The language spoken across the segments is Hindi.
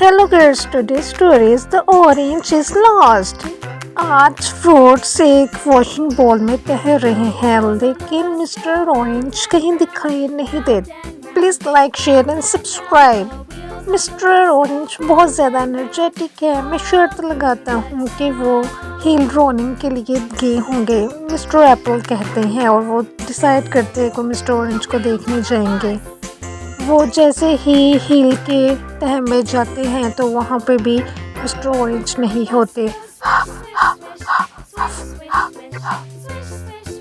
Hello girls, today's story is The Orange is Lost. आज फ्रूट्स एक वॉशिंग बॉल में तैर रहे हैं लेकिन मिस्टर ऑरेंज कहीं दिखाई नहीं देते। Please like share and subscribe. Mister orange बहुत ज़्यादा एनर्जेटिक है। मैं शर्त लगाता हूँ कि वो हिल रनिंग के लिए गए होंगे, मिस्टर एप्पल कहते हैं और वो डिसाइड करते हैं कि मिस्टर ऑरेंज को देखने जाएंगे। वो जैसे ही हिल के तह में जाते हैं तो वहाँ पे भी मिस्टर ऑरेंज नहीं होते।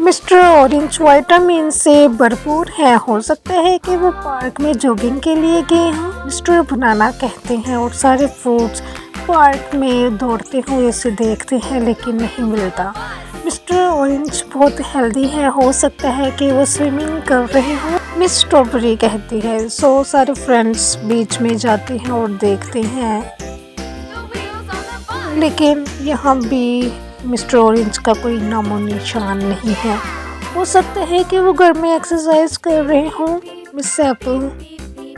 मिस्टर ऑरेंज विटामिन से भरपूर है, हो सकता है कि वो पार्क में जॉगिंग के लिए गए हों, मिस्टर बनाना कहते हैं और सारे फ्रूट्स पार्क में दौड़ते हुए से देखते हैं लेकिन नहीं मिलता। मिस्टर ऑरेंज बहुत हेल्दी है, हो सकता है कि वो स्विमिंग कर रहे हो, मिस स्ट्रॉबेरी कहती है। सो सारे फ्रेंड्स बीच में जाते हैं और देखते हैं लेकिन यहाँ भी मिस्टर ऑरेंज का कोई नामो निशान नहीं है। हो सकता है कि वो घर में एक्सरसाइज कर रहे हों, मिस एप्पल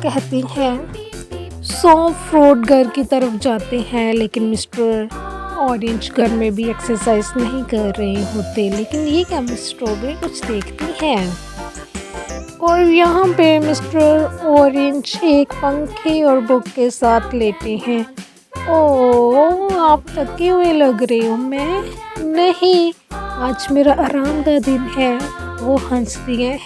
कहती हैं। सो फ्रूट घर की तरफ जाते हैं लेकिन मिस्टर ऑरेंज घर में भी एक्सरसाइज नहीं कर रहे होते। लेकिन ये क्या, मिस स्ट्रॉबेरी कुछ देखती है और यहाँ पे मिस्टर ऑरेंज एक पंखे और बुक के साथ लेटे हैं। ओह, आप थके हुए लग रहे हो। मैं नहीं, आज मेरा आराम का दिन है, वो हंसती है।